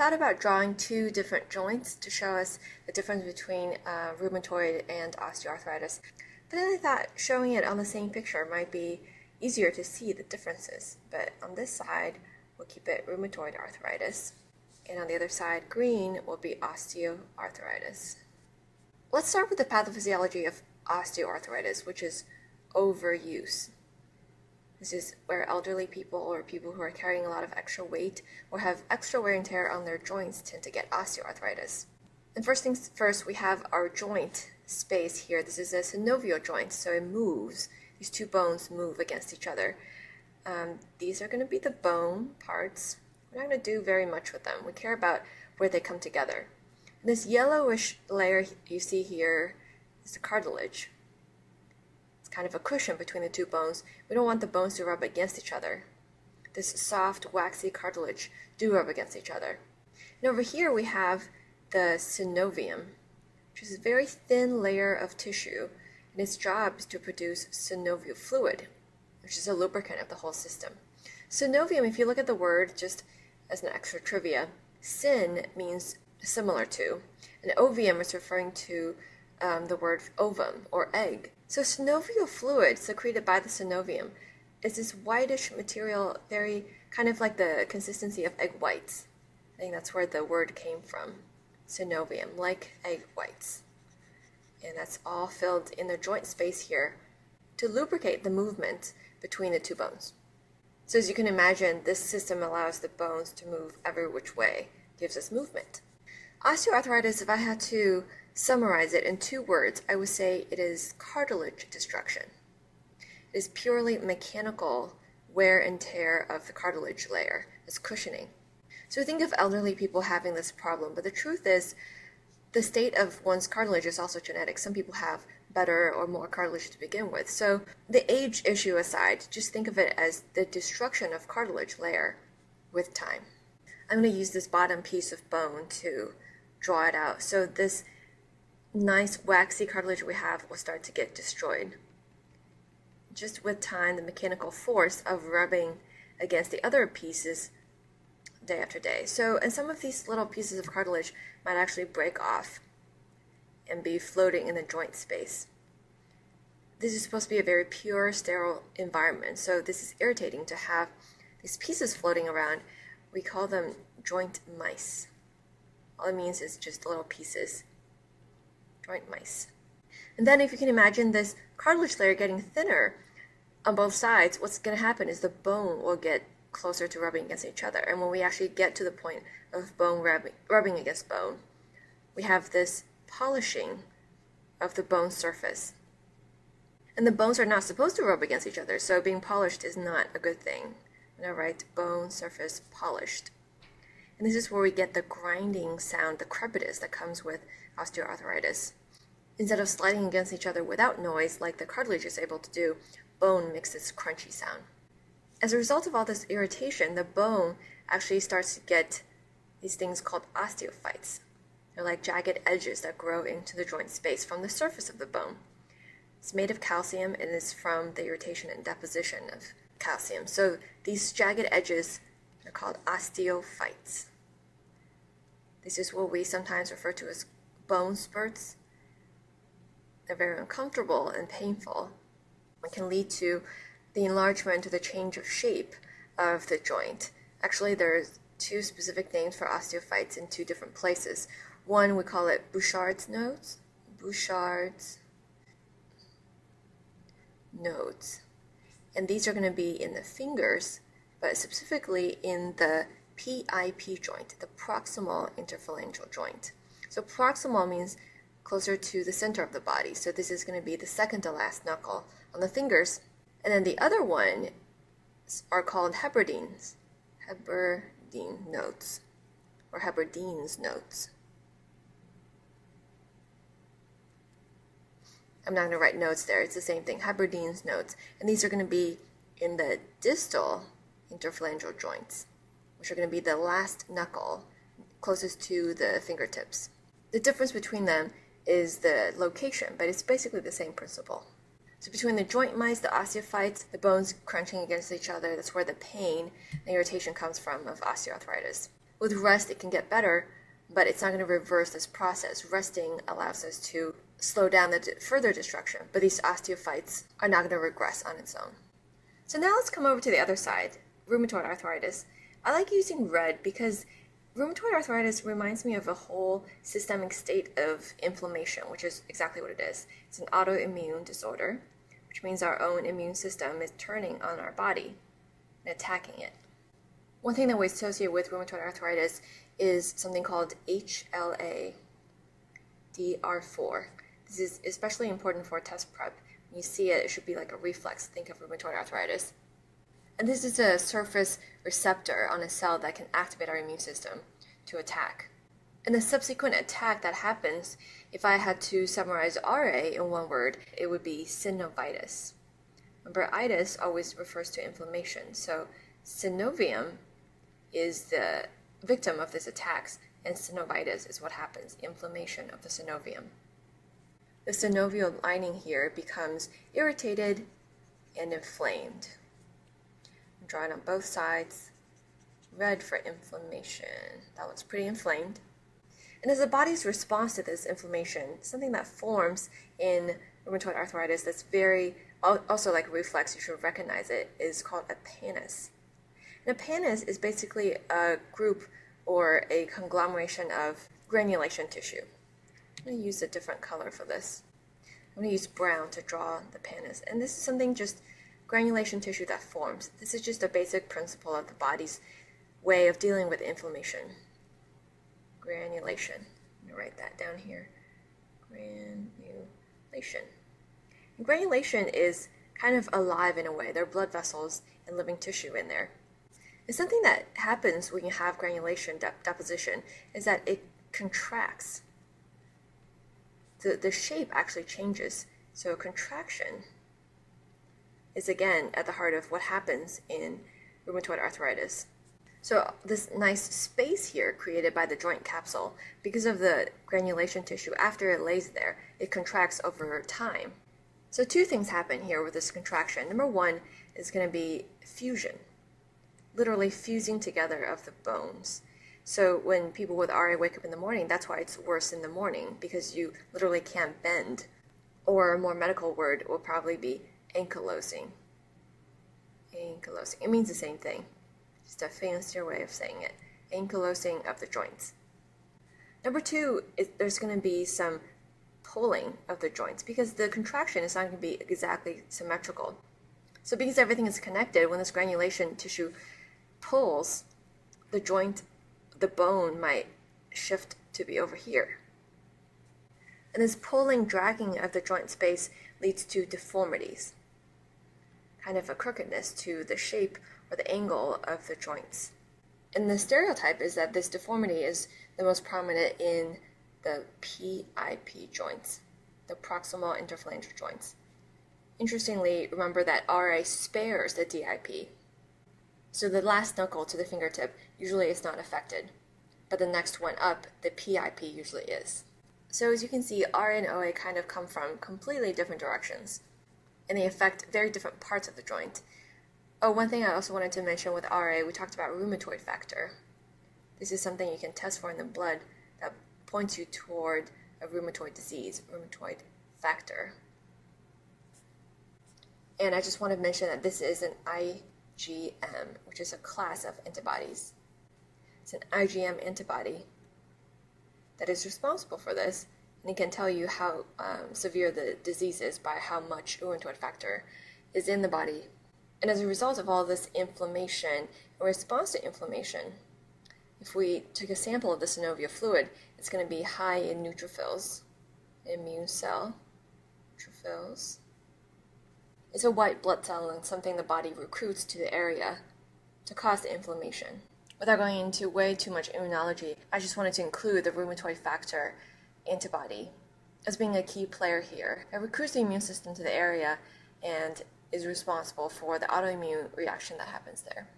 thought about drawing two different joints to show us the difference between rheumatoid and osteoarthritis. But then I thought showing it on the same picture might be easier to see the differences. But on this side, we'll keep it rheumatoid arthritis. And on the other side, green will be osteoarthritis. Let's start with the pathophysiology of osteoarthritis, which is overuse. This is where elderly people or people who are carrying a lot of extra weight or have extra wear and tear on their joints tend to get osteoarthritis. And first things first, we have our joint space here. This is a synovial joint, so it moves. These two bones move against each other. These are going to be the bone parts. We're not going to do very much with them. We care about where they come together. And this yellowish layer you see here is the cartilage. It's kind of a cushion between the two bones. We don't want the bones to rub against each other. This soft, waxy cartilage do rub against each other. And over here we have the synovium, which is a very thin layer of tissue, and its job is to produce synovial fluid, which is a lubricant of the whole system. Synovium, if you look at the word, just as an extra trivia, syn means similar to, and ovium is referring to the word ovum or egg. So synovial fluid secreted by the synovium is this whitish material, very kind of like the consistency of egg whites. I think that's where the word came from, synovium, like egg whites. And that's all filled in the joint space here to lubricate the movement between the two bones. So as you can imagine, this system allows the bones to move every which way, gives us movement. Osteoarthritis, if I had to summarize it in two words, I would say it is cartilage destruction. It is purely mechanical wear and tear of the cartilage layer. It's cushioning. So we think of elderly people having this problem, but the truth is the state of one's cartilage is also genetic. Some people have better or more cartilage to begin with. So the age issue aside, just think of it as the destruction of cartilage layer with time. I'm going to use this bottom piece of bone to draw it out. So this nice waxy cartilage we have will start to get destroyed. Just with time, the mechanical force of rubbing against the other pieces day after day. So, and some of these little pieces of cartilage might actually break off and be floating in the joint space. This is supposed to be a very pure, sterile environment, so this is irritating to have these pieces floating around. We call them joint mice. All it means is just little pieces, joint mice. And then if you can imagine this cartilage layer getting thinner on both sides, what's going to happen is the bone will get closer to rubbing against each other. And when we actually get to the point of bone rubbing against bone, we have this polishing of the bone surface. And the bones are not supposed to rub against each other, so being polished is not a good thing. I'm going to write bone surface polished. And this is where we get the grinding sound, the crepitus that comes with osteoarthritis. Instead of sliding against each other without noise like the cartilage is able to do, bone makes this crunchy sound. As a result of all this irritation, the bone actually starts to get these things called osteophytes. They're like jagged edges that grow into the joint space from the surface of the bone. It's made of calcium and is from the irritation and deposition of calcium. So these jagged edges are called osteophytes. This is what we sometimes refer to as bone spurts. They're very uncomfortable and painful. It can lead to the enlargement or the change of shape of the joint. Actually, there's two specific names for osteophytes in two different places. One, we call it Bouchard's nodes. Bouchard's nodes. And these are going to be in the fingers, but specifically in the PIP joint, the proximal interphalangeal joint. So proximal means closer to the center of the body. So this is going to be the second to last knuckle on the fingers. And then the other one are called Heberdine's nodes, or Heberdine's nodes. I'm not going to write notes there. It's the same thing, Heberdine's nodes. And these are going to be in the distal interphalangeal joints, which are going to be the last knuckle closest to the fingertips. The difference between them is the location, but it's basically the same principle. So between the joint mice, the osteophytes, the bones crunching against each other, that's where the pain and irritation comes from of osteoarthritis. With rest, it can get better, but it's not going to reverse this process. Resting allows us to slow down the further destruction, but these osteophytes are not going to regress on its own. So now let's come over to the other side, rheumatoid arthritis. I like using red because rheumatoid arthritis reminds me of a whole systemic state of inflammation, which is exactly what it is. It's an autoimmune disorder, which means our own immune system is turning on our body and attacking it. One thing that we associate with rheumatoid arthritis is something called HLA-DR4. This is especially important for test prep. When you see it, it should be like a reflex. Think of rheumatoid arthritis. And this is a surface receptor on a cell that can activate our immune system to attack. And the subsequent attack that happens, if I had to summarize RA in one word, it would be synovitis. Remember, itis always refers to inflammation. So synovium is the victim of these attacks, and synovitis is what happens, inflammation of the synovium. The synovial lining here becomes irritated and inflamed. I'm drawing on both sides. Red for inflammation. That looks pretty inflamed. And as the body's response to this inflammation, something that forms in rheumatoid arthritis that's very, also like a reflex, you should recognize it, is called a pannus. And a pannus is basically a group or a conglomeration of granulation tissue. I'm going to use a different color for this. I'm going to use brown to draw the pannus. And this is something just granulation tissue that forms. This is just a basic principle of the body's way of dealing with inflammation. Granulation. I'm going to write that down here. Granulation. And granulation is kind of alive in a way. There are blood vessels and living tissue in there. And something that happens when you have granulation deposition is that it contracts. The shape actually changes. So contraction is again at the heart of what happens in rheumatoid arthritis. So this nice space here created by the joint capsule, because of the granulation tissue, after it lays there, it contracts over time. So two things happen here with this contraction. Number one is going to be fusion, literally fusing together of the bones. So when people with RA wake up in the morning, that's why it's worse in the morning, because you literally can't bend. Or a more medical word will probably be ankylosing. Ankylosing. It means the same thing, just a fancier way of saying it. Ankylosing of the joints. Number two, there's going to be some pulling of the joints, because the contraction is not going to be exactly symmetrical. So because everything is connected, when this granulation tissue pulls, the joint, the bone might shift to be over here. And this pulling, dragging of the joint space leads to deformities, kind of a crookedness to the shape or the angle of the joints. And the stereotype is that this deformity is the most prominent in the PIP joints, the proximal interphalangeal joints. Interestingly, remember that RA spares the DIP. So the last knuckle to the fingertip usually is not affected, but the next one up, the PIP, usually is. So as you can see, RA and OA kind of come from completely different directions, and they affect very different parts of the joint. Oh, one thing I also wanted to mention with RA, we talked about rheumatoid factor. This is something you can test for in the blood that points you toward a rheumatoid disease, rheumatoid factor. And I just want to mention that this is an IgM, which is a class of antibodies. It's an IgM antibody that is responsible for this, and it can tell you how severe the disease is by how much rheumatoid factor is in the body. And as a result of all this inflammation, in response to inflammation, if we took a sample of the synovial fluid, it's going to be high in neutrophils, immune cell, neutrophils. It's a white blood cell and something the body recruits to the area to cause the inflammation. Without going into way too much immunology, I just wanted to include the rheumatoid factor antibody as being a key player here. It recruits the immune system to the area and is responsible for the autoimmune reaction that happens there.